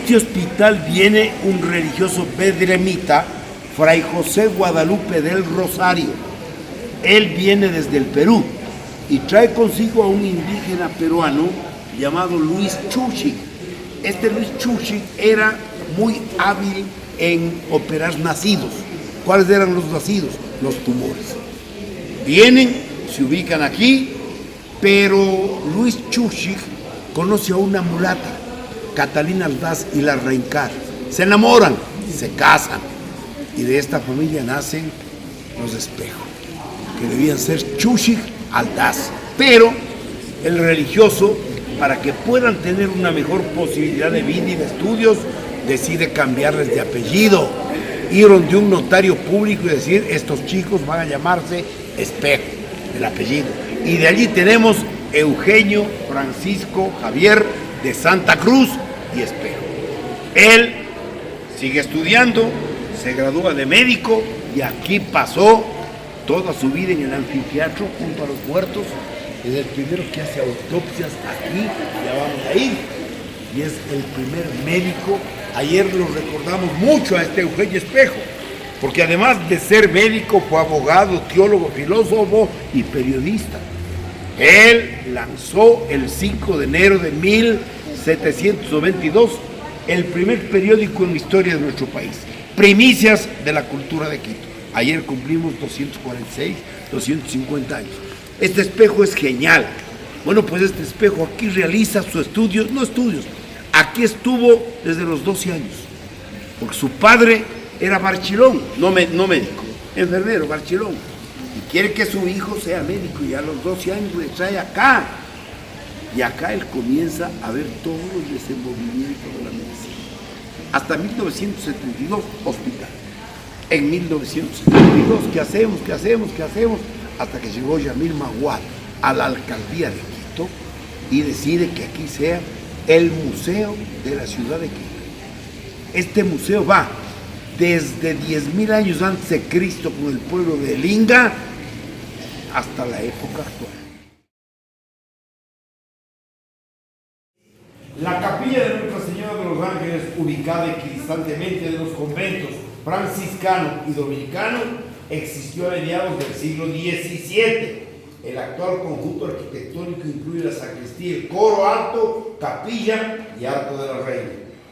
este hospital viene un religioso bedremita, Fray José Guadalupe del Rosario. Él viene desde el Perú y trae consigo a un indígena peruano llamado Luis Chuchi. Este Luis Chuchi era muy hábil en operar nacidos. ¿Cuáles eran los nacidos? Los tumores. Vienen, se ubican aquí, pero Luis Chuchi conoce a una mulata, Catalina Aldaz y la Reincar. Se enamoran, se casan y de esta familia nacen los Espejo, que debían ser Chuchi Aldaz. Pero el religioso, para que puedan tener una mejor posibilidad de vida y de estudios, decide cambiarles de apellido. Ir de un notario público y decir, estos chicos van a llamarse Espejo, el apellido. Y de allí tenemos Eugenio Francisco Javier de Santa Cruz y Espejo. Él sigue estudiando, se gradúa de médico y aquí pasó toda su vida en el anfiteatro junto a los muertos. Es el primero que hace autopsias aquí, ya vamos a ir. Y es el primer médico. Ayer lo recordamos mucho a este Eugenio Espejo, porque además de ser médico fue abogado, teólogo, filósofo y periodista. Él lanzó el 5 de enero de 1792 el primer periódico en la historia de nuestro país, Primicias de la Cultura de Quito. Ayer cumplimos 246, 250 años. Este Espejo es genial. Bueno, pues este Espejo aquí realiza sus estudios, no estudios, aquí estuvo desde los 12 años, porque su padre era barchilón, no médico, enfermero, barchilón, y quiere que su hijo sea médico, y a los 12 años le trae acá, y acá él comienza a ver todo el desenvolvimiento de la medicina. Hasta 1972, hospital. En 1972, ¿qué hacemos? Hasta que llegó Yamil Maguad a la alcaldía de Quito y decide que aquí sea el museo de la ciudad de Quito. Este museo va desde 10.000 años antes de Cristo con el pueblo de Linga hasta la época actual. La capilla de Nuestra Señora de los Ángeles, ubicada equidistantemente de los conventos franciscano y dominicano, existió a mediados del siglo XVII. El actual conjunto arquitectónico incluye la sacristía, el coro alto, capilla y arco de la reina.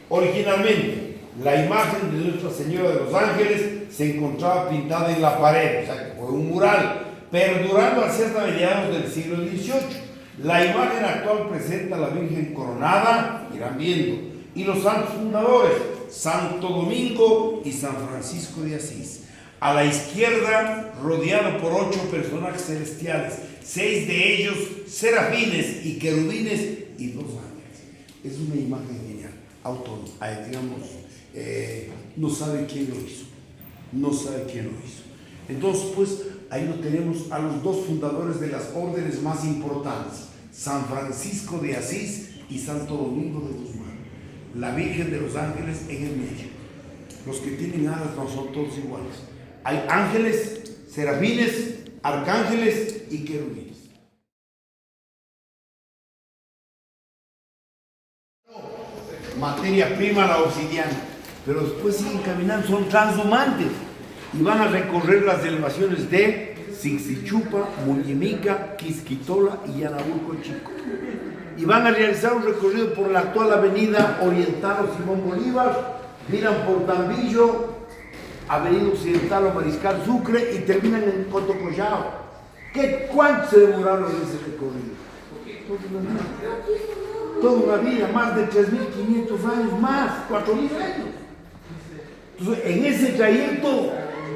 Originalmente, la imagen de Nuestra Señora de los Ángeles se encontraba pintada en la pared, o sea que fue un mural, perdurando hacia hasta mediados del siglo XVIII. La imagen actual presenta a la Virgen coronada, irán viendo, y los santos fundadores, Santo Domingo y San Francisco de Asís. A la izquierda, rodeado por 8 personajes celestiales, 6 de ellos serafines y querubines y 2 ángeles. Es una imagen genial, autónoma, digamos, no sabe quién lo hizo, Entonces, pues, ahí lo tenemos a los 2 fundadores de las órdenes más importantes, San Francisco de Asís y Santo Domingo de Guzmán. La Virgen de los Ángeles en el medio. Los que tienen alas no son todos iguales. Hay ángeles, serafines, arcángeles y querubines. Materia prima, la obsidiana. Pero después siguen caminando, son transhumantes. Y van a recorrer las elevaciones de Sixichupa, Muñimica, Quisquitola y Yanabulco Chico. Y van a realizar un recorrido por la actual avenida Oriental Simón Bolívar, miran por Tambillo, avenida Occidental o Mariscal Sucre y terminan en Cotocollao. ¿Cuánto se demoraron en ese recorrido? Toda una vida, más de 3.500 años, más 4.000 años. Entonces, en ese trayecto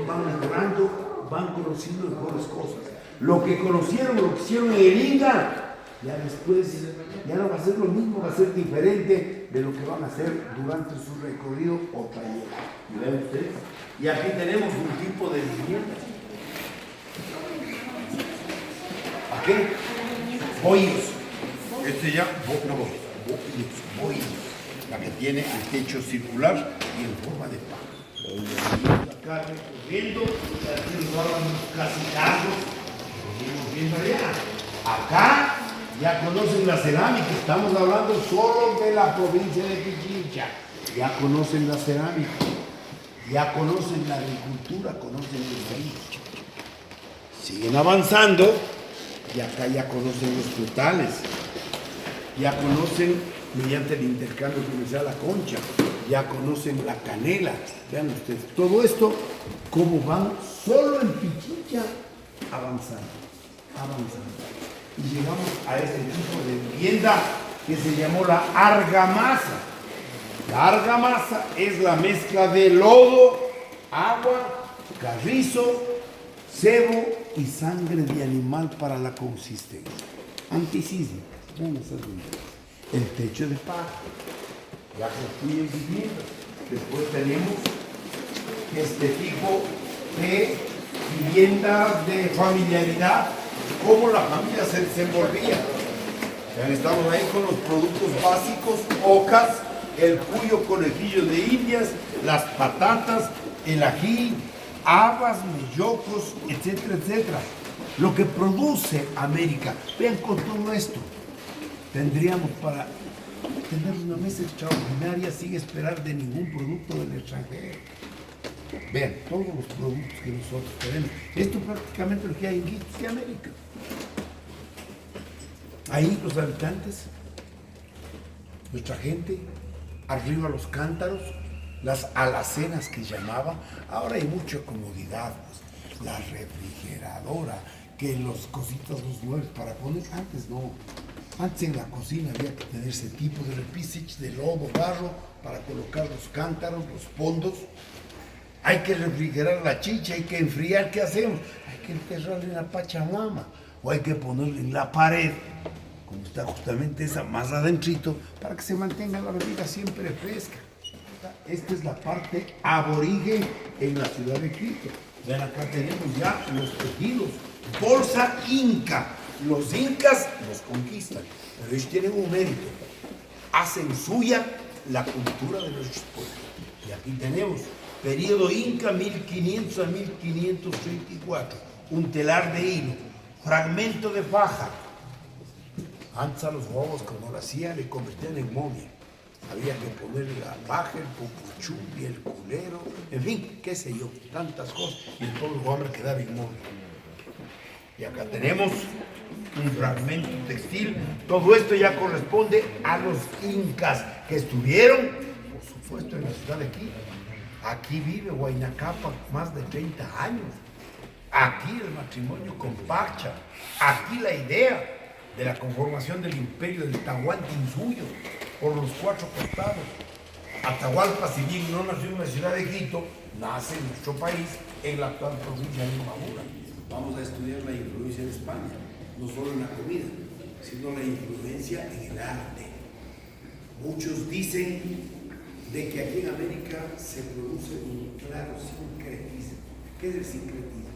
van mejorando, van conociendo mejores cosas. Lo que conocieron, lo que hicieron en el Inga, ya después ya no va a ser lo mismo, va a ser diferente de lo que van a hacer durante su recorrido o trayecto. ¿Ven ustedes? Y aquí tenemos un tipo de vivienda. ¿Aquí? Bohíos. Este ya, bohíos. La que tiene el techo circular y en forma de paja. Acá recorriendo, aquí nos van casi carros, seguimos viendo allá. Acá Ya conocen la cerámica, estamos hablando solo de la provincia de Pichincha. Ya conocen la cerámica, ya conocen la agricultura, conocen el maíz. Siguen avanzando y acá ya conocen los frutales, ya conocen mediante el intercambio comercial la concha, ya conocen la canela. Vean ustedes, todo esto, cómo van solo en Pichincha avanzando. Y llegamos a este tipo de vivienda que se llamó la argamasa. La argamasa es la mezcla de lodo, agua, carrizo, cebo y sangre de animal para la consistencia. Antisísmica. El techo de paja. Ya construyen viviendas. Después tenemos este tipo de viviendas de familiaridad, cómo la familia se desenvolvía. Estamos ahí con los productos básicos, ocas, el cuyo, conejillo de indias, las patatas, el ají, habas, mellocos, etcétera, etcétera. Lo que produce América. Vean, con todo esto, tendríamos para tener una mesa extraordinaria sin esperar de ningún producto del extranjero. Vean, todos los productos que nosotros tenemos. Esto prácticamente lo que hay en Guitos de América. Ahí los habitantes, nuestra gente, arriba los cántaros, las alacenas que llamaba. Ahora hay mucha comodidad, pues, la refrigeradora, que los cositas, los muebles para poner. Antes no. Antes en la cocina había que tener ese tipo de repisich de lodo, barro, para colocar los cántaros, los pondos. Hay que refrigerar la chicha, hay que enfriar. ¿Qué hacemos? Hay que enterrarla en la Pachamama o hay que ponerla en la pared, como está justamente esa más adentrito, para que se mantenga la bebida siempre fresca. Esta es la parte aborigen en la ciudad de Quito. Ven, acá tenemos ya los tejidos, bolsa inca. Los incas los conquistan, pero ellos tienen un mérito. Hacen suya la cultura de nuestros pueblos. Y aquí tenemos periodo inca 1500 a 1534, un telar de hilo, fragmento de faja. Antes a los huevos, como lo hacían, le convertían en momia. Había que ponerle la paja, el pupuchumbi, el culero, en fin, qué sé yo, tantas cosas. Y el pobre hombre quedaba inmóvil. Y acá tenemos un fragmento textil. Todo esto ya corresponde a los incas que estuvieron, por supuesto, en la ciudad de Quito. Aquí vive Huayna Cápac más de 30 años. Aquí el matrimonio con Pacha. Aquí la idea de la conformación del imperio del Tahuantinsuyo por los 4 costados. Atahualpa, si bien no nació en la ciudad de Quito, nace en nuestro país, en la actual provincia de Imbabura. Vamos a estudiar la influencia de España, no solo en la comida, sino la influencia en el arte. Muchos dicen de que aquí en América se produce un claro sincretismo. ¿Qué es el sincretismo?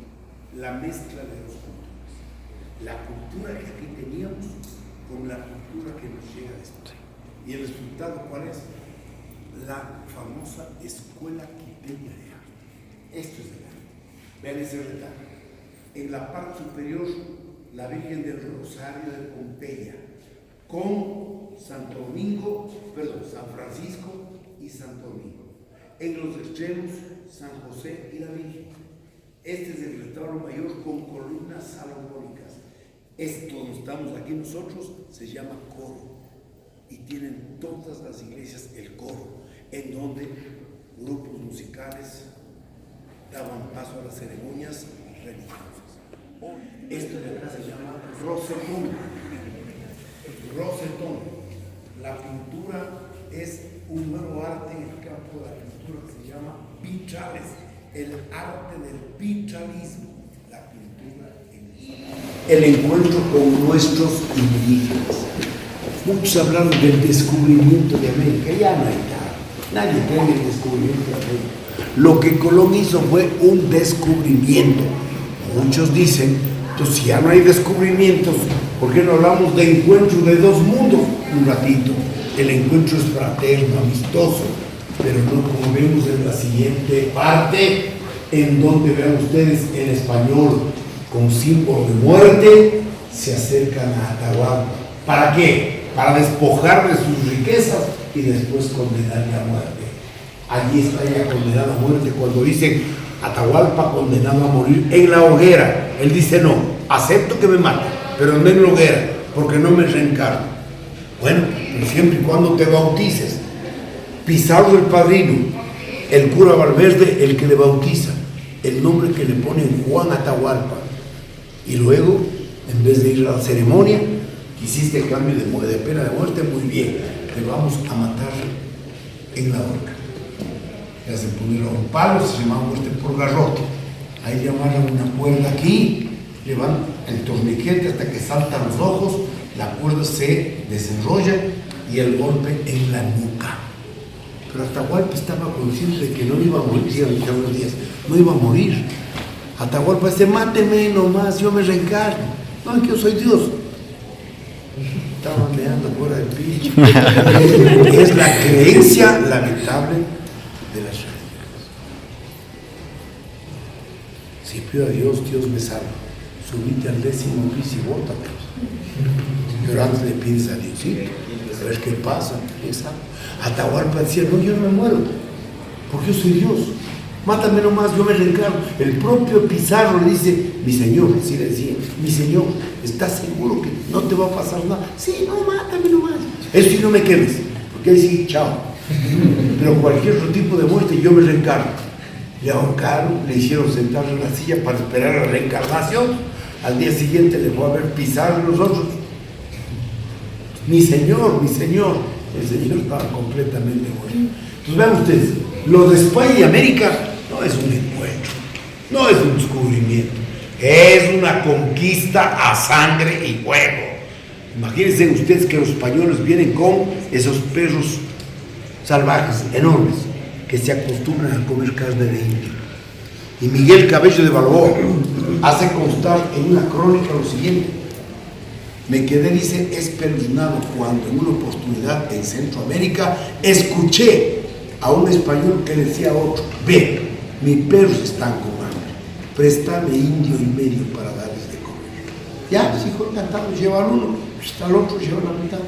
La mezcla de dos culturas. La cultura que aquí teníamos con la cultura que nos llega después. ¿Y el resultado cuál es? La famosa Escuela Quiteña de Arte. Esto es el arte. Vean ese retablo. En la parte superior, la Virgen del Rosario de Pompeya, con San Francisco y Santo Domingo. En los extremos, San José y la Virgen. Este es el retablo mayor con columnas salomónicas. Esto donde estamos aquí nosotros se llama coro. Y tienen todas las iglesias el coro, en donde grupos musicales daban paso a las ceremonias religiosas. Esto de acá se llama rosetón. Rosetón. La pintura es un nuevo arte en el campo de la pintura que se llama vitrales, el arte del vitralismo, la pintura en el encuentro con nuestros indígenas. Muchos hablaron del descubrimiento de América, ya no hay nada, nadie cree en el descubrimiento de América. Lo que Colón hizo fue un descubrimiento. Muchos dicen, entonces si ya no hay descubrimientos, ¿por qué no hablamos de encuentro de dos mundos? Un ratito, el encuentro es fraterno, amistoso, pero no como vemos en la siguiente parte, en donde vean ustedes en español, con símbolo de muerte, se acercan a Atahualpa. ¿Para qué? Para despojar de sus riquezas y después condenarle a muerte. Allí está ella condenada a muerte cuando dicen Atahualpa condenado a morir en la hoguera. Él dice no, acepto que me maten, pero no en la hoguera, porque no me reencarno. Bueno, pero siempre y cuando te bautices. Pizarro el padrino, el cura Valverde el que le bautiza, el nombre que le ponen Juan Atahualpa. Y luego, en vez de ir a la ceremonia, hiciste el cambio de pena de muerte, muy bien, te vamos a matar en la horca. Le hacen poner a un palo, se llama muerte por garrote. Ahí le amarran una cuerda aquí, le van el torniquete hasta que saltan los ojos, la cuerda se desenrolla y el golpe en la nuca. Pero Atahualpa estaba consciente de que no iba a morir, no iba a morir. Atahualpa dice, máteme nomás, yo me reencarno. No, que yo soy Dios. Estaba meando fuera del pinche. Es la creencia lamentable de las religiones. Si pido a Dios, Dios me salva. Subite al 10º piso y bótame. Pero antes le pides a Diosito, a ver qué pasa. Atahualpa decía, no, yo no me muero, porque yo soy Dios. Mátame nomás, yo me reencarno. El propio Pizarro le dice, mi señor, así le decía, mi señor, ¿estás seguro que no te va a pasar nada? Sí, no, mátame nomás. Eso sí, no me quemes, porque ahí sí, chao. Pero cualquier otro tipo de muerte, yo me reencarno. Le ahorcaron, le hicieron sentar en la silla para esperar la reencarnación. Al día siguiente le fue a ver Pizarro los otros. Mi señor, el señor estaba completamente muerto. Entonces vean ustedes, lo de España y América no es un encuentro, no es un descubrimiento, es una conquista a sangre y fuego. Imagínense ustedes que los españoles vienen con esos perros salvajes, enormes, que se acostumbran a comer carne de indio. Y Miguel Cabello de Balboa hace constar en una crónica lo siguiente: me quedé, dice, espeluznado cuando en una oportunidad en Centroamérica escuché a un español que decía a otro, ve, mis perros están con hambre, préstame indio y medio para darles de comer. Ya, los hijos encantados llevan uno, al otro llevan la mitad.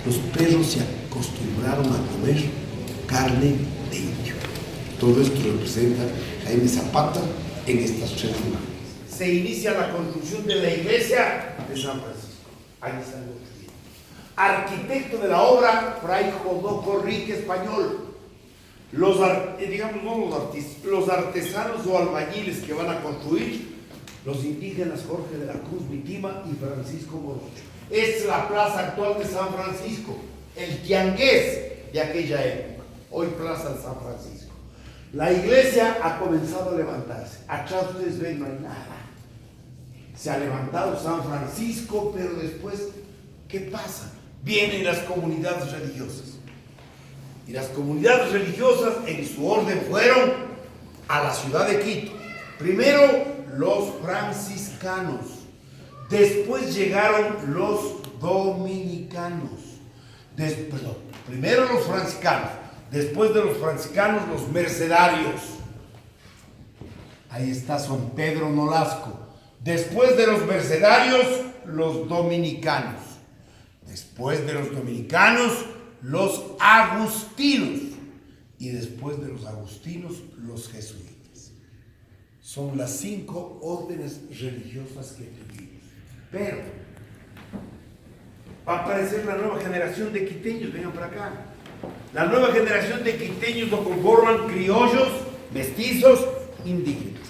Los perros se acostumbraron a comer carne de indio. Todo esto representa Jaime Zapata en estas 3 semanas. Se inicia la construcción de la iglesia de San Francisco. Ahí está el otro día. Arquitecto de la obra, Fray Jodoco Rique Español. Los artesanos o albañiles que van a construir, los indígenas Jorge de la Cruz Mitima y Francisco Morocho. Esta es la plaza actual de San Francisco, el tiangués de aquella época, hoy Plaza de San Francisco. La iglesia ha comenzado a levantarse. Atrás ustedes ven, no hay nada. Se ha levantado San Francisco, pero después, ¿qué pasa? Vienen las comunidades religiosas. Y las comunidades religiosas en su orden fueron a la ciudad de Quito. Primero los franciscanos, después llegaron los dominicanos. Primero los franciscanos, después de los franciscanos los mercedarios. Ahí está San Pedro Nolasco. Después de los mercedarios, los dominicanos. Después de los dominicanos, los agustinos. Y después de los agustinos, los jesuitas. Son las 5 órdenes religiosas que tuvimos. Pero va a aparecer la nueva generación de quiteños. Vengan para acá. La nueva generación de quiteños lo conforman criollos, mestizos, indígenas.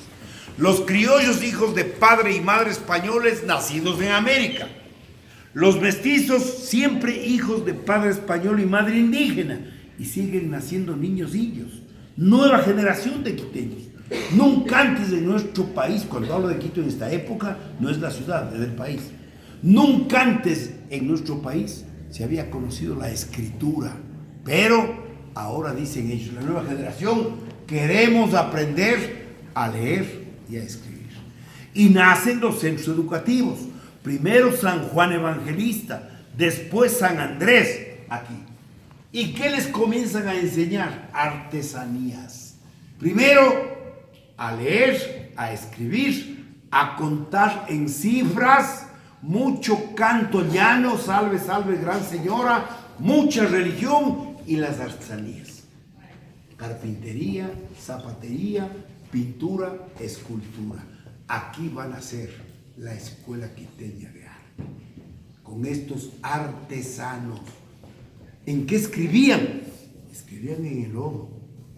Los criollos, hijos de padre y madre españoles nacidos en América. Los mestizos, siempre hijos de padre español y madre indígena. Y siguen naciendo niños indios. Nueva generación de quiteños. Nunca antes en nuestro país, cuando hablo de Quito en esta época, no es la ciudad, es el país. Nunca antes en nuestro país se había conocido la escritura. Pero ahora dicen ellos, la nueva generación, queremos aprender a leer y a escribir. Y nacen los centros educativos. Primero San Juan Evangelista, después San Andrés, aquí. ¿Y qué les comienzan a enseñar? Artesanías. Primero, a leer, a escribir, a contar en cifras, mucho canto llano, salve, salve, gran señora, mucha religión y las artesanías. Carpintería, zapatería, pintura, escultura. Aquí van a ser la escuela quiteña de arte, con estos artesanos. ¿En qué escribían? Escribían en el lodo,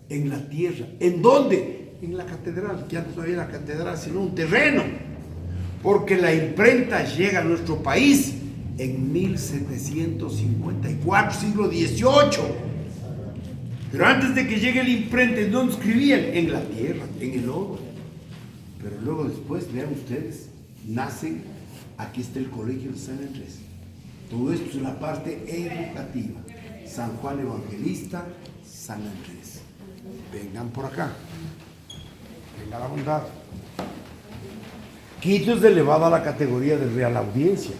en la tierra. ¿En dónde? En la catedral, que antes no había la catedral, sino un terreno. Porque la imprenta llega a nuestro país en 1754, siglo XVIII. Pero antes de que llegue la imprenta, ¿en dónde escribían? En la tierra, en el lodo. Pero luego después, vean ustedes, nacen, aquí está el colegio de San Andrés. Todo esto es una parte educativa. San Juan Evangelista, San Andrés. Vengan por acá. Venga la bondad. Quito es elevada a la categoría de Real Audiencia.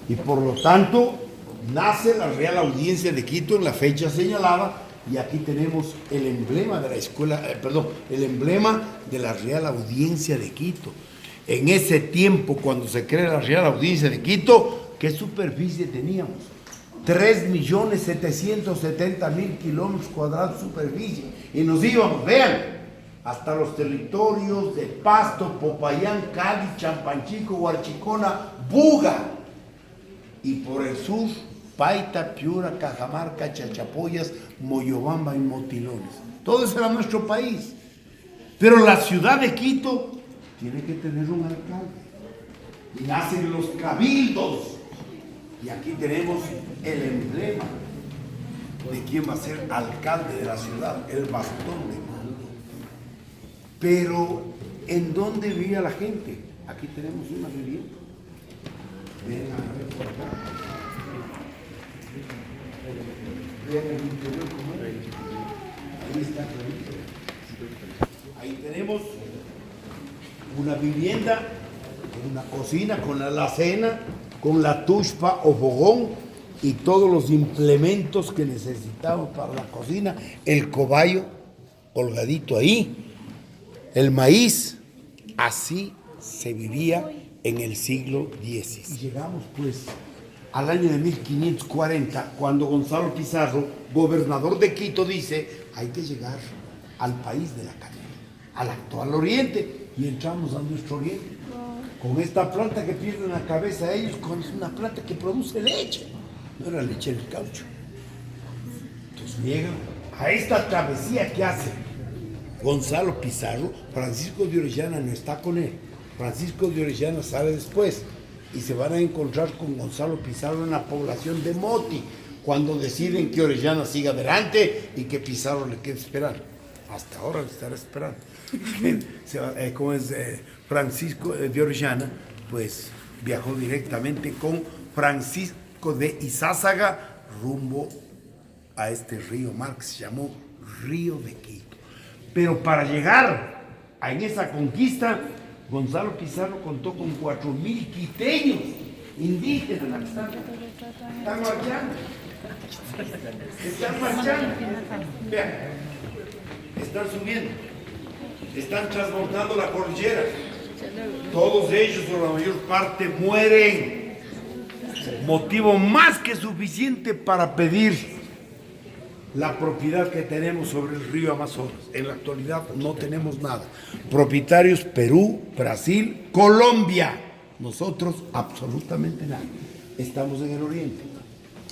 Y por lo tanto, nace la Real Audiencia de Quito en la fecha señalada. Y aquí tenemos el emblema de la escuela, el emblema de la Real Audiencia de Quito. En ese tiempo, cuando se crea la Real Audiencia de Quito, ¿qué superficie teníamos? 3.770.000 kilómetros cuadrados de superficie. Y nos íbamos, vean, hasta los territorios de Pasto, Popayán, Cali, Champanchico, Huarchicona, Buga. Y por el sur, Paita, Piura, Cajamarca, Chachapoyas, Moyobamba y Motilones. Todo eso era nuestro país. Pero la ciudad de Quito tiene que tener un alcalde. Y nacen los cabildos. Y aquí tenemos el emblema de quién va a ser alcalde de la ciudad, el bastón de mando. Pero, ¿en dónde vivía la gente? Aquí tenemos una vivienda. Ven a ver por acá. Vean el interior como es. Ahí está. Ahí tenemos una vivienda, una cocina con la alacena, con la tushpa o fogón y todos los implementos que necesitamos para la cocina, el cobayo colgadito ahí, el maíz. Así se vivía en el siglo XVI. Y llegamos pues al año de 1540, cuando Gonzalo Pizarro, gobernador de Quito, dice: hay que llegar al país de la canela, al actual oriente, y entramos a nuestro oriente. Con esta planta que pierden la cabeza ellos, con una planta que produce leche, no era leche del caucho. Entonces llegan a esta travesía que hace Gonzalo Pizarro. Francisco de Orellana no está con él. Francisco de Orellana sale después y se van a encontrar con Gonzalo Pizarro en la población de Moti, cuando deciden que Orellana siga adelante y que Pizarro le quede esperar. Hasta ahora le estará esperando. Como es Francisco de Orellana, pues viajó directamente con Francisco de Izázaga rumbo a este río mar que se llamó Río de Quito. Pero para llegar en esa conquista, Gonzalo Pizarro contó con 4.000 quiteños indígenas. Están marchando. Están marchando. Vean, están subiendo. Están transbordando la cordillera. Todos ellos, o la mayor parte, mueren. Motivo más que suficiente para pedir la propiedad que tenemos sobre el río Amazonas. En la actualidad no tenemos nada. Propietarios Perú, Brasil, Colombia. Nosotros absolutamente nada. Estamos en el oriente.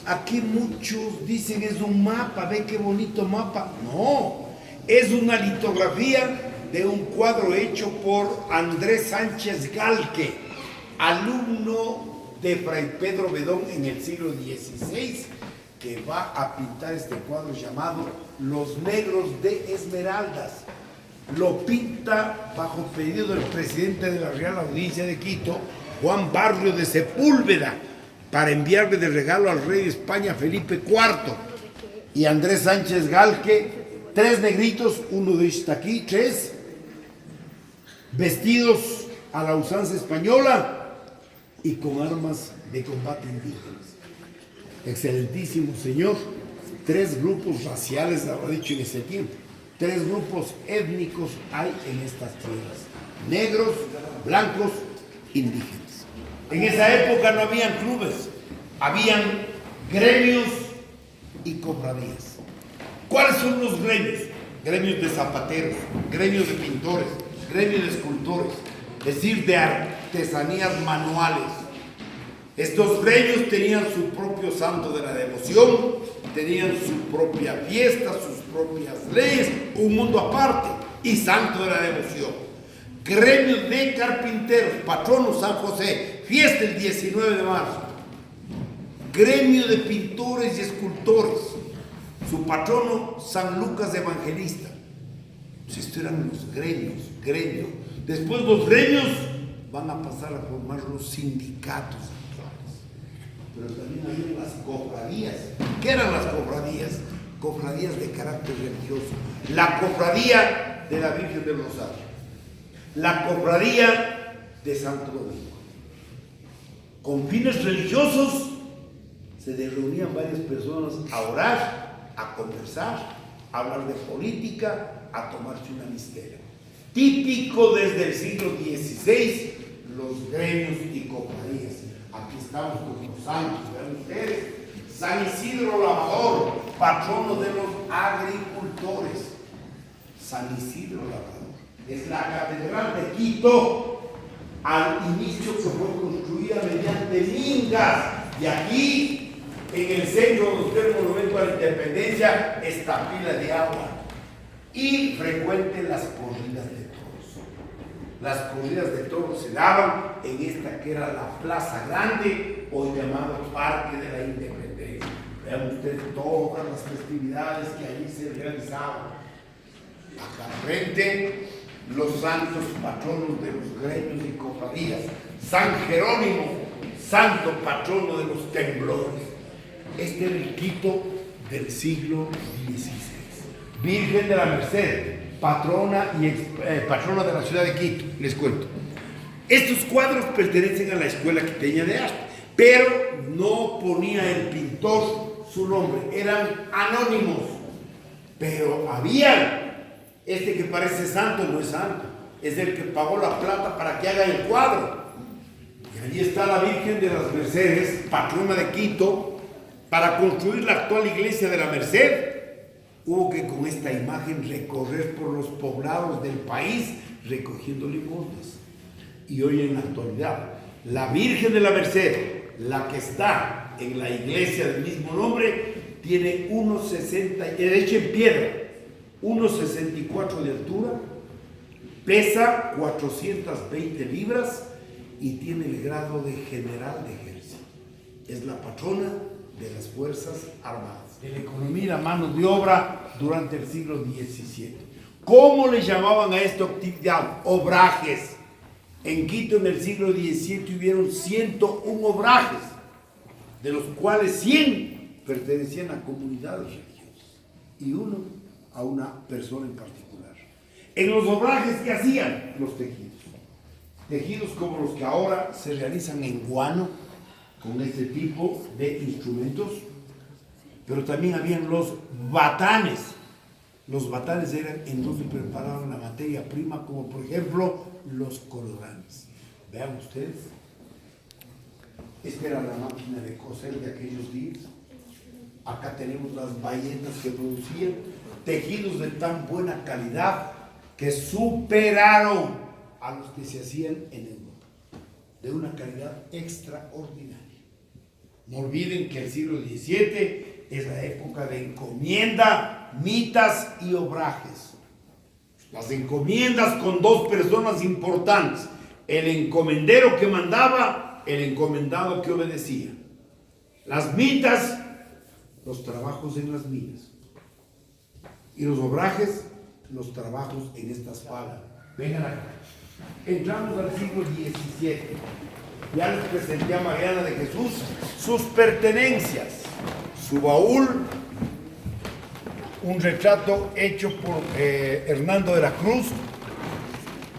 Aquí muchos dicen es un mapa, ve qué bonito mapa. No, es una litografía de un cuadro hecho por Andrés Sánchez Galque, alumno de Fray Pedro Bedón en el siglo XVI, que va a pintar este cuadro llamado Los Negros de Esmeraldas. Lo pinta bajo pedido del presidente de la Real Audiencia de Quito, Juan Barrio de Sepúlveda, para enviarle de regalo al rey de España, Felipe IV. Y Andrés Sánchez Galque, 3 negritos, uno de ellos está aquí, 3, vestidos a la usanza española y con armas de combate indígenas. Excelentísimo señor, 3 grupos raciales, habrá dicho en ese tiempo, 3 grupos étnicos hay en estas tierras: negros, blancos, indígenas. En esa época no habían clubes, habían gremios y cofradías. ¿Cuáles son los gremios? Gremios de zapateros, gremios de pintores, gremios de escultores, es decir, de artesanías manuales. Estos gremios tenían su propio santo de la devoción, tenían su propia fiesta, sus propias leyes, un mundo aparte, y santo de la devoción. Gremio de carpinteros, patrono San José, fiesta el 19 de marzo. Gremio de pintores y escultores, su patrono San Lucas Evangelista. Pues estos eran los gremios. Después los gremios van a pasar a formar los sindicatos actuales. Pero también había las cofradías. ¿Qué eran las cofradías? Cofradías de carácter religioso. La cofradía de la Virgen del Rosario. La cofradía de Santo Domingo. Con fines religiosos se reunían varias personas a orar, a conversar, a hablar de política, a tomarse una mistera. Típico desde el siglo XVI, los gremios y cofradías. Aquí estamos con los santos, vean ustedes. San Isidro Labrador, patrono de los agricultores. San Isidro Labrador. Es la catedral de Quito, al inicio que fue construida mediante mingas. Y aquí, en el centro donde está el monumento a la independencia, esta pila de agua. Y frecuenten las corridas de toros. Las corridas de toros se daban en esta que era la Plaza Grande, hoy llamado Parque de la Independencia. Vean ustedes todas las festividades que allí se realizaban. Acá frente, los santos patronos de los gremios y cofradías. San Jerónimo, santo patrono de los temblores. Este era el Quito del siglo XVI. Virgen de la Merced, patrona de la ciudad de Quito, les cuento. Estos cuadros pertenecen a la Escuela Quiteña de Arte, pero no ponía el pintor su nombre, eran anónimos. Pero había, este que parece santo no es santo, es el que pagó la plata para que haga el cuadro. Y allí está la Virgen de las Mercedes, patrona de Quito, para construir la actual iglesia de la Merced. Hubo que con esta imagen recorrer por los poblados del país recogiendo limosnas. Y hoy en la actualidad, la Virgen de la Merced, la que está en la iglesia del mismo nombre, tiene 1,60, hecha en piedra, 1,64 de altura, pesa 420 libras y tiene el grado de general de ejército. Es la patrona de las Fuerzas Armadas, de la economía y la mano de obra durante el siglo XVII. ¿Cómo le llamaban a esta actividad? Obrajes. En Quito en el siglo XVII hubieron 101 obrajes, de los cuales 100 pertenecían a comunidades religiosas y uno a una persona en particular. En los obrajes, ¿qué hacían? Los tejidos. Tejidos como los que ahora se realizan en guano, con este tipo de instrumentos, pero también habían los batanes. Los batanes eran en donde preparaban la materia prima, como por ejemplo los colorantes. Vean ustedes, esta era la máquina de coser de aquellos días. Acá tenemos las bayetas que producían tejidos de tan buena calidad que superaron a los que se hacían en Europa, de una calidad extraordinaria. No olviden que el siglo XVII es la época de encomienda, mitas y obrajes. Las encomiendas con dos personas importantes: el encomendero que mandaba, el encomendado que obedecía. Las mitas, los trabajos en las minas. Y los obrajes, los trabajos en estas palas. Vengan acá. Entramos al siglo XVII. Ya les presenté a Mariana de Jesús sus pertenencias, su baúl, un retrato hecho por Hernando de la Cruz,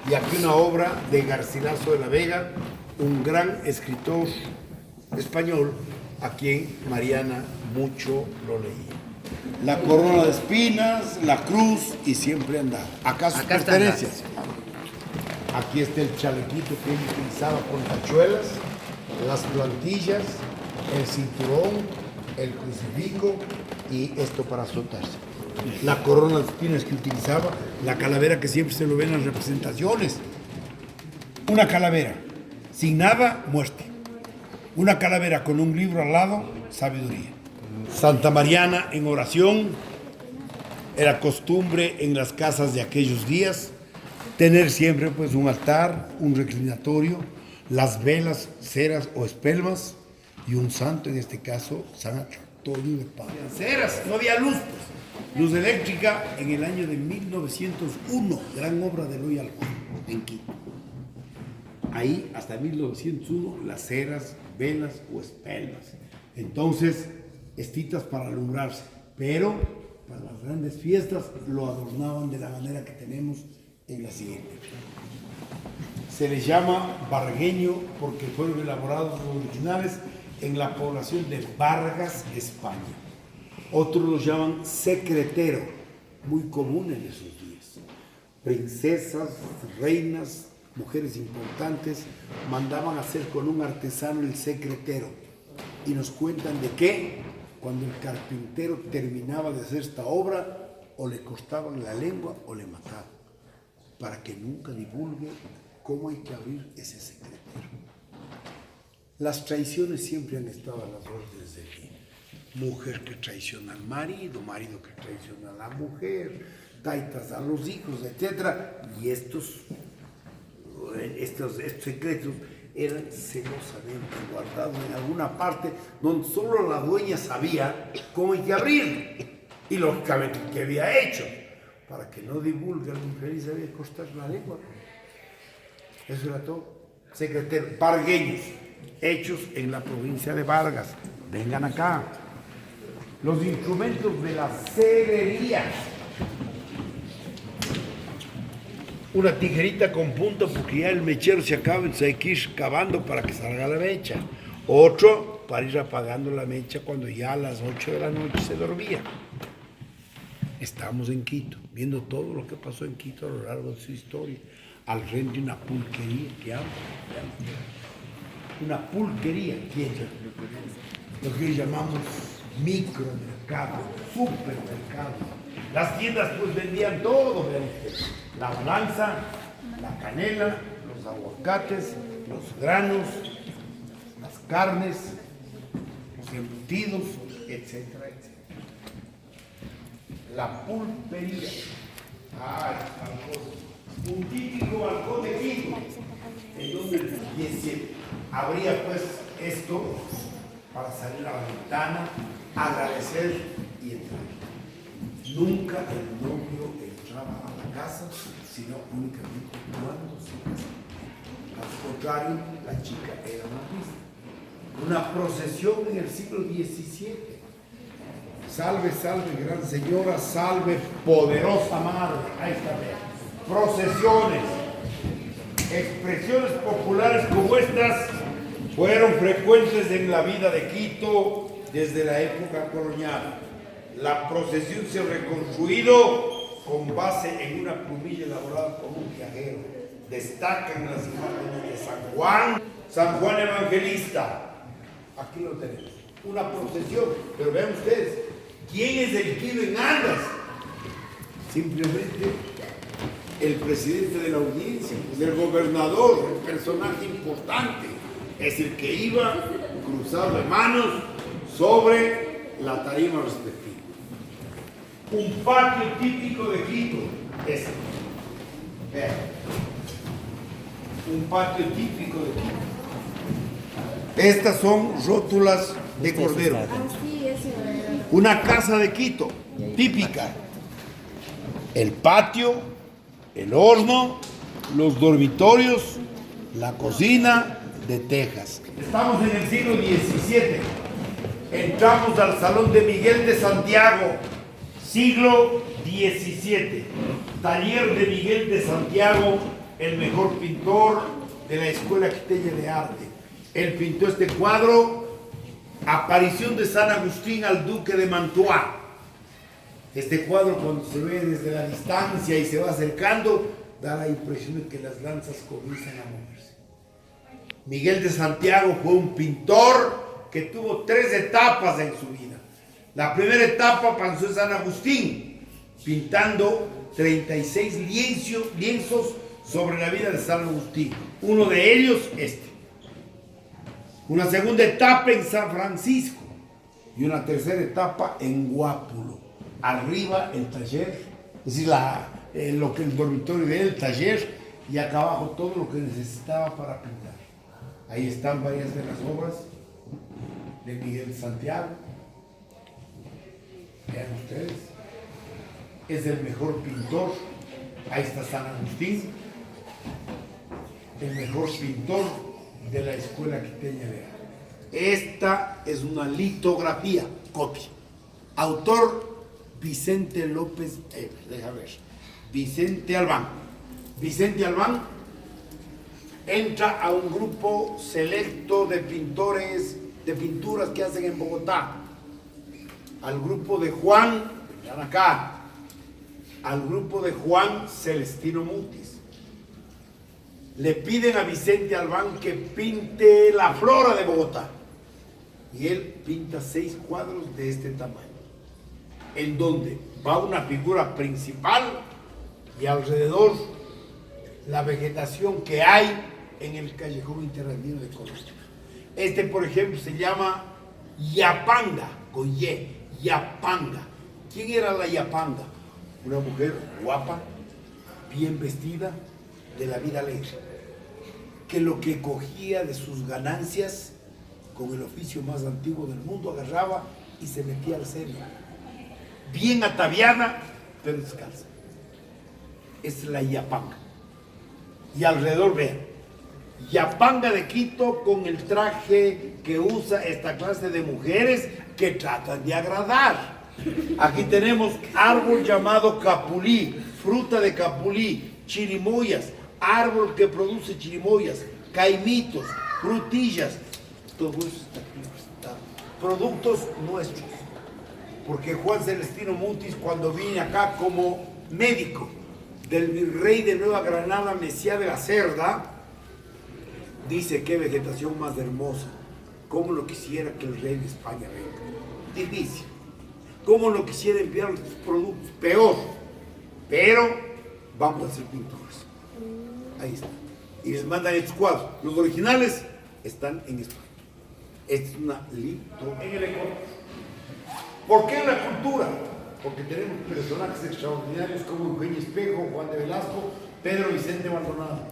y aquí una obra de Garcilaso de la Vega, un gran escritor español a quien Mariana mucho lo leía. La corona de espinas, la cruz y siempre andaba. Acá sus pertenencias. Aquí está el chalequito que él utilizaba con tachuelas, las plantillas, el cinturón, el crucifijo y esto para soltarse. La corona de espinas que utilizaba, la calavera que siempre se lo ven en las representaciones. Una calavera sin nada, muerte. Una calavera con un libro al lado, sabiduría. Santa Mariana en oración. Era costumbre en las casas de aquellos días tener siempre pues un altar, un reclinatorio, las velas, ceras o espelmas y un santo, en este caso San Antonio de Padua. Ceras, no había luz, pues. Luz eléctrica en el año de 1901, gran obra de Eloy Alcón en Quito. Ahí hasta 1901 las ceras, velas o espelmas. Entonces, estitas para alumbrarse, pero para las grandes fiestas lo adornaban de la manera que tenemos en la siguiente. Se les llama vargueño porque fueron elaborados los originales en la población de Vargas, España. Otros los llaman secretero, muy común en esos días. Princesas, reinas, mujeres importantes mandaban hacer con un artesano el secretero. Y nos cuentan de que cuando el carpintero terminaba de hacer esta obra, o le cortaban la lengua o le mataban, para que nunca divulgue cómo hay que abrir ese secretero. Las traiciones siempre han estado a las órdenes del día. Mujer que traiciona al marido, marido que traiciona a la mujer, taitas a los hijos, etc. Y estos secretos eran celosamente guardados en alguna parte donde solo la dueña sabía cómo hay que abrir y lógicamente qué había hecho, para que no divulgue al infeliz había que cortar la lengua. Eso era todo. Secretero, vargueños, hechos en la provincia de Vargas. Vengan acá. Los instrumentos de la cerería. Una tijerita con punta porque ya el mechero se acaba, entonces hay que ir cavando para que salga la mecha. Otro para ir apagando la mecha cuando ya a las 8 de la noche se dormía. Estamos en Quito, viendo todo lo que pasó en Quito a lo largo de su historia. Al frente una pulquería, que amo. Una pulquería, lo que llamamos micromercado, supermercado. Las tiendas pues vendían todo, la balanza, la canela, los aguacates, los granos, las carnes, los embutidos, etcétera, etcétera. La pulpería. Un típico balcón de Quito, en donde habría pues esto para salir a la ventana, agradecer y entrar. Nunca el novio entraba a la casa, sino únicamente cuando se casaba. Al contrario, la chica era una pista. Una procesión en el siglo XVII. Salve, salve, gran señora, salve, poderosa madre. Ahí está, vean. Procesiones, expresiones populares como estas fueron frecuentes en la vida de Quito desde la época colonial. La procesión se ha reconstruido con base en una plumilla elaborada por un viajero. Destacan las imágenes de San Juan Evangelista. Aquí lo tenemos, una procesión, pero vean ustedes, ¿quién es el que iba en andas? Simplemente el presidente de la audiencia, el gobernador, el personaje importante, es el que iba cruzado de manos sobre la tarima respectiva. Un patio típico de Quito, este. Vean. Un patio típico de Quito. Estas son rótulas de cordero. Una casa de Quito, típica. El patio, el horno, los dormitorios, la cocina de tejas. Estamos en el siglo XVII. Entramos al Salón de Miguel de Santiago, siglo XVII. Taller de Miguel de Santiago, el mejor pintor de la Escuela Quiteña de Arte. Él pintó este cuadro, Aparición de San Agustín al Duque de Mantua. Este cuadro, cuando se ve desde la distancia y se va acercando, da la impresión de que las lanzas comienzan a moverse. Miguel de Santiago fue un pintor que tuvo 3 etapas en su vida. La primera etapa pasó en San Agustín, pintando 36 lienzos sobre la vida de San Agustín. Uno de ellos, este. Una segunda etapa en San Francisco y una tercera etapa en Guápulo. Arriba el taller, es decir, el dormitorio del taller, y acá abajo todo lo que necesitaba para pintar. Ahí están varias de las obras de Miguel de Santiago. Vean ustedes, es el mejor pintor. Ahí está San Agustín, el mejor pintor de la escuela quiteña de arte. Esta es una litografía, copia. Autor Vicente López, déjame ver, Vicente Albán. Vicente Albán entra a un grupo selecto de pintores, de pinturas que hacen en Bogotá. Al grupo de Juan, vean acá, al grupo de Juan Celestino Mutis. Le piden a Vicente Albán que pinte la flora de Bogotá. Y él pinta 6 cuadros de este tamaño, en donde va una figura principal y alrededor la vegetación que hay en el callejón interandino de Colombia. Este, por ejemplo, se llama Yapanga, con Y, Yapanga. ¿Quién era la Yapanga? Una mujer guapa, bien vestida, de la vida alegre, que lo que cogía de sus ganancias, con el oficio más antiguo del mundo, agarraba y se metía al serio. Bien ataviada, pero descalza. Es la Yapanga. Y alrededor, vean, Yapanga de Quito con el traje que usa esta clase de mujeres que tratan de agradar. Aquí tenemos árbol llamado capulí, fruta de capulí, chirimoyas, árbol que produce chirimoyas, caimitos, frutillas, todo eso está aquí representado. Productos nuestros. Porque Juan Celestino Mutis, cuando vine acá como médico del virrey de Nueva Granada, Mesía de la Cerda, dice: qué vegetación más hermosa, cómo lo quisiera que el rey de España venga. Difícil, cómo lo quisiera enviar los productos, peor, pero vamos a ser pintores. Ahí está, y les mandan estos cuadros. Los originales están en España. Esta es una litografía. ¿Por qué en la cultura? Porque tenemos personajes extraordinarios como Eugenio Espejo, Juan de Velasco, Pedro Vicente Maldonado.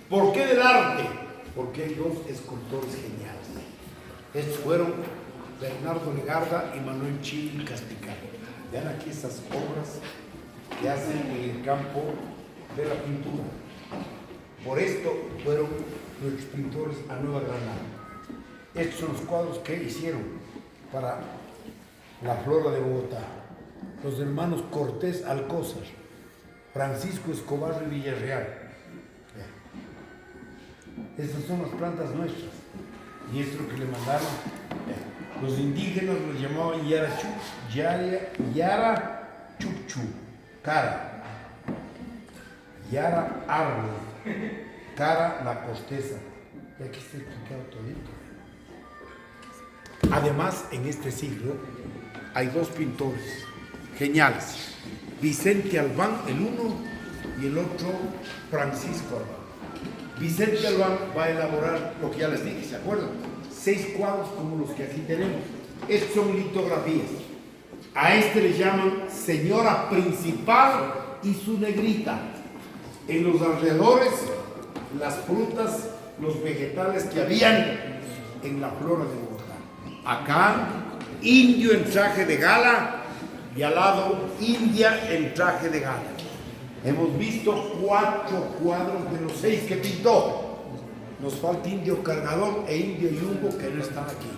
¿Por qué del arte? Porque hay 2 escultores geniales. Estos fueron Bernardo Legarda y Manuel Chili Casticar. Vean aquí esas obras que hacen en el campo de la pintura. Por esto fueron nuestros pintores a Nueva Granada. Estos son los cuadros que hicieron para la flora de Bogotá. Los hermanos Cortés Alcózar, Francisco Escobar de Villarreal. Estas son las plantas nuestras. Y esto es lo que le mandaron. Los indígenas los llamaban Yara Chuchu, cara. Yara árbol, cara la costeza. Y aquí está explicado todito. Además, en este siglo hay 2 pintores geniales: Vicente Albán, el uno, y el otro Francisco Albán. Vicente Albán va a elaborar lo que ya les dije, ¿se acuerdan? 6 cuadros como los que aquí tenemos. Estos son litografías. A este le llaman señora principal y su negrita. En los alrededores, las frutas, los vegetales que habían en la flora de Bogotá. Acá, indio en traje de gala, y al lado, india en traje de gala. Hemos visto 4 cuadros de los 6 que pintó. Nos falta indio cargador e indio yumbo, que no están aquí.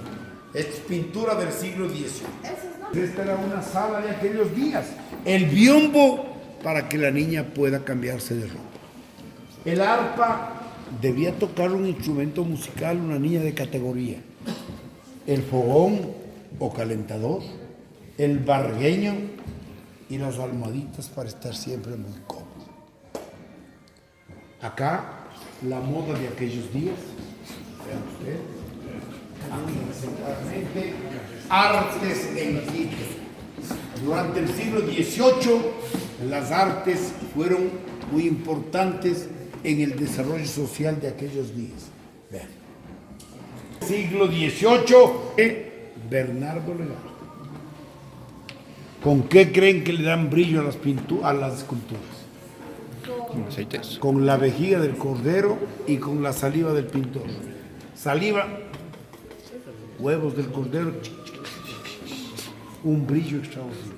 Esta es pintura del siglo XVIII. Esta era una sala de aquellos días. El biombo para que la niña pueda cambiarse de ropa. El arpa debía tocar un instrumento musical una niña de categoría. El fogón o calentador, el bargueño y las almohaditas para estar siempre muy cómodo. Acá, la moda de aquellos días, Vean ustedes. Claramente, artes en Quito. Durante el siglo XVIII, las artes fueron muy importantes en el desarrollo social de aquellos días. Vean. Siglo XVIII, Bernardo Legarda. ¿Con qué creen que le dan brillo a las esculturas? Con aceites. Con la vejiga del cordero y con la saliva del pintor. Saliva, huevos del cordero, un brillo extraordinario.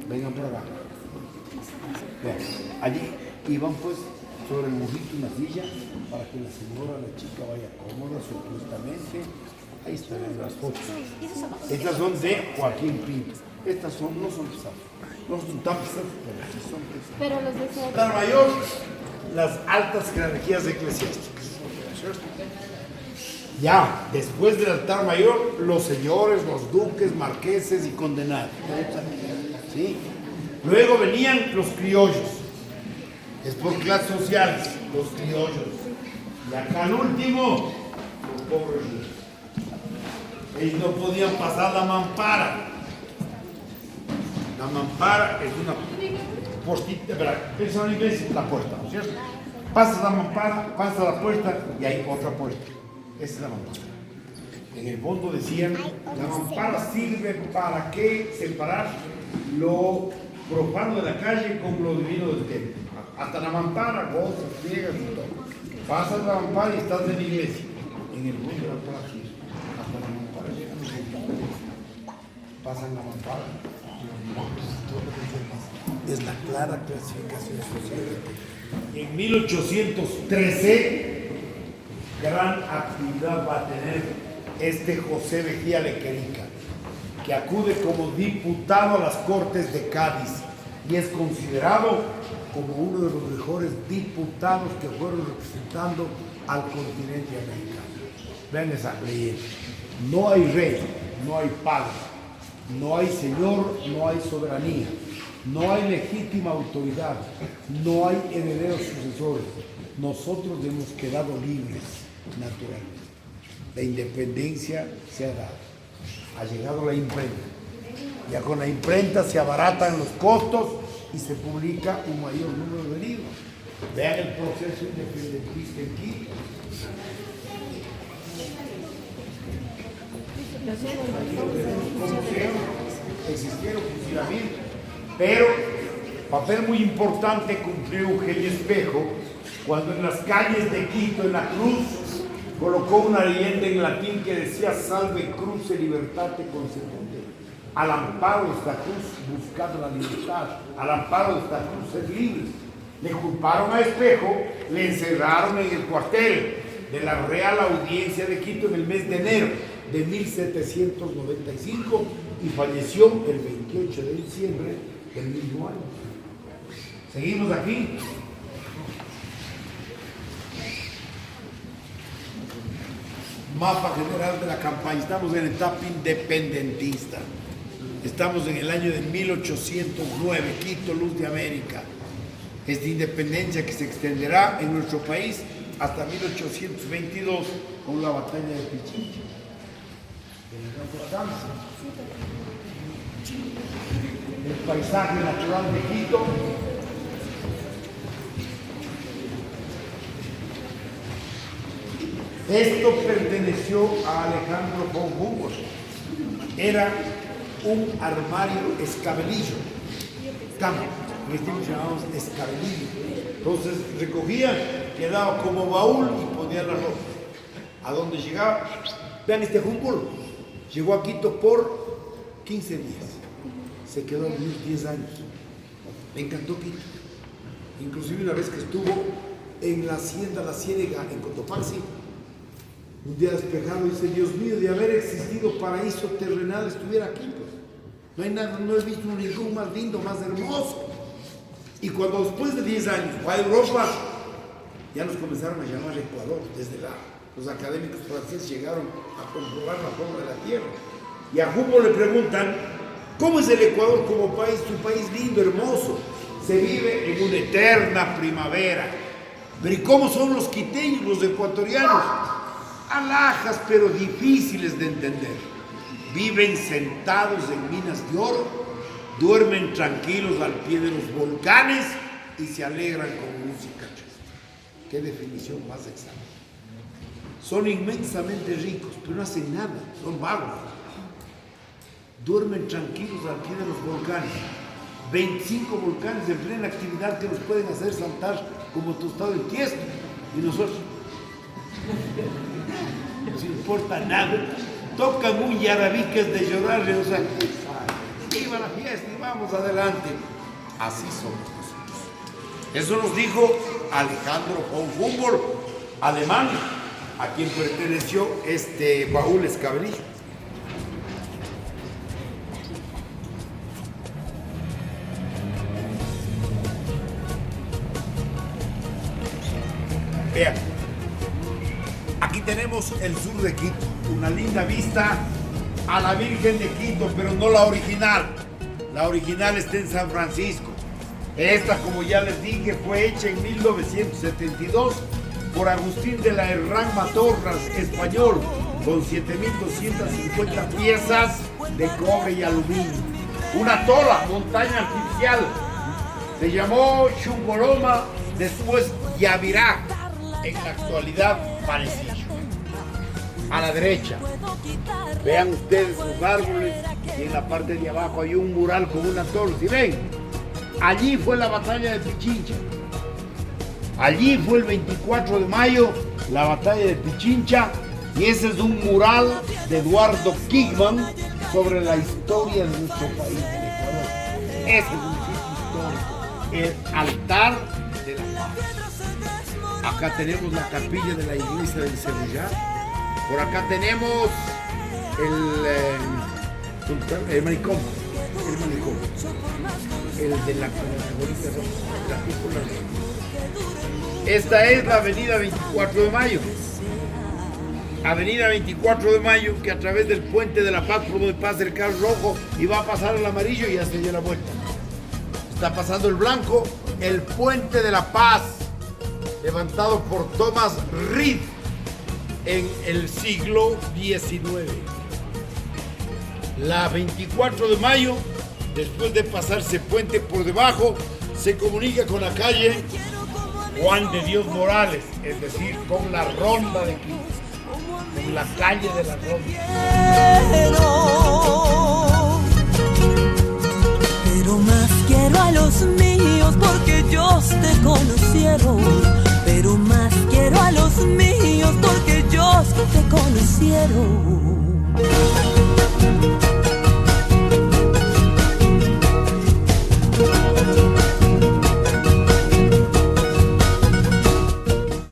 Vengan por acá. Vean, allí iban pues sobre el mojito una silla para que la señora, la chica vaya cómoda, supuestamente. Ahí están las fotos. Estas son de Joaquín Pinto. Estas no son pesadas. No son tan pesadas, pero sí son pesadas. Pero los de Altar mayor, las altas jerarquías eclesiásticas. Ya, después del altar mayor, los señores, los duques, marqueses y condenados. ¿Sí? Luego venían los criollos. Es por clases sociales, los criollos. Y acá al último, los pobres ricos. Ellos no podían pasar la mampara. La mampara es una postita, esa es la puerta, ¿no es cierto? Pasas la mampara, pasas la puerta y hay otra puerta. Esa es la mampara. En el fondo decían, la mampara sirve para que separar lo profano de la calle con lo divino del templo. Hasta la mampara, gozas, ciegas y todo. Pasas la mampara y estás en la iglesia. En el mundo de la mampara sí. Hasta la mampara llegan los hombres. Pasan la mampara. Es la clara clasificación social. En 1813, gran actividad va a tener este José Vejía Lequerica, que acude como diputado a las Cortes de Cádiz y es considerado como uno de los mejores diputados que fueron representando al continente americano. Vean esa leyenda. No hay rey, no hay padre, no hay señor, no hay soberanía, no hay legítima autoridad, no hay herederos sucesores. Nosotros hemos quedado libres, naturalmente. La independencia se ha dado. Ha llegado la imprenta. Ya con la imprenta se abaratan los costos y se publica un mayor número de libros. Vean el proceso independentista en Quito. Existieron fusilamientos, pero papel muy importante cumplió Eugenio Espejo cuando en las calles de Quito, en la cruz, colocó una leyenda en latín que decía salve cruce libertate consecuente. Al amparo de esta cruz buscar la libertad, al amparo de esta cruz ser libres. Le culparon a Espejo, le encerraron en el cuartel de la Real Audiencia de Quito en el mes de enero de 1795 y falleció el 28 de diciembre del mismo año. Seguimos aquí. Mapa general de la campaña. Estamos en etapa independentista. Estamos en el año de 1809, Quito, luz de América. Esta independencia que se extenderá en nuestro país hasta 1822 con la batalla de Pichincha. El paisaje natural de Quito. Esto perteneció a Alejandro von Humboldt. Era un armario escabelillo. Cama, en este tiempo llamamos escabelillo. Entonces recogía, quedaba como baúl y ponía la ropa. ¿A dónde llegaba? Vean este Humboldt. Llegó a Quito por 15 días. Se quedó a vivir 10 años. Le encantó Quito. Inclusive una vez que estuvo en la hacienda La Ciénega en Cotopaxi, un día despejado dice, Dios mío, de haber existido paraíso terrenal estuviera aquí, pues. No hay nada, no he visto un rincón más lindo, más hermoso. Y cuando después de 10 años va a Europa, ya nos comenzaron a llamar Ecuador. Desde los académicos franceses llegaron a comprobar la forma de la tierra. Y a Humboldt le preguntan, ¿cómo es el Ecuador como país? Un país lindo, hermoso. Se vive en una eterna primavera. Pero ¿y cómo son los quiteños, los ecuatorianos? Alhajas, pero difíciles de entender. Viven sentados en minas de oro, duermen tranquilos al pie de los volcanes y se alegran con música triste. Qué definición más exacta. Son inmensamente ricos, pero no hacen nada, son vagos. Duermen tranquilos al pie de los volcanes. 25 volcanes en plena actividad que nos pueden hacer saltar como tostado en tiesto. Y nosotros no nos importa nada. Tocan un yarabí que es de llorarle, o sea, viva la fiesta y vamos adelante. Así somos nosotros. Eso nos dijo Alejandro von Humboldt, alemán, a quien perteneció este baúl escabrillo. Vean, aquí tenemos el sur de Quito, una linda vista a la Virgen de Quito, pero no la original. La original está en San Francisco. Esta, como ya les dije, fue hecha en 1972 por Agustín de la Herrán Matorras, español, con 7.250 piezas de cobre y aluminio. Una tola, montaña artificial. Se llamó Chumboroma, después Yavirá. En la actualidad, Panecillo. A la derecha, vean ustedes los árboles y en la parte de abajo hay un mural con una torre. ¿Sí ven? Allí fue la batalla de Pichincha. Allí fue el 24 de mayo la batalla de Pichincha y ese es un mural de Eduardo Kigman sobre la historia de nuestro país, el Ecuador. Ese es un sitio histórico, el altar de la paz. Acá tenemos la capilla de la iglesia del Cebollar. Por acá tenemos el manicomio. El de la bolita roja. Esta es la avenida 24 de Mayo. Avenida 24 de Mayo, que a través del puente de la Paz, por donde pasa el carro rojo y va a pasar el amarillo y ya se dio la vuelta. Está pasando el blanco, el puente de la Paz, levantado por Thomas Reed en el siglo XIX. La 24 de mayo, después de pasarse puente por debajo, se comunica con la calle Juan de Dios Morales, es decir, con la Ronda de Quito, con la calle de la Ronda. Pero más quiero a los míos porque ellos te conocieron. Pero más quiero a los míos porque ellos te conocieron.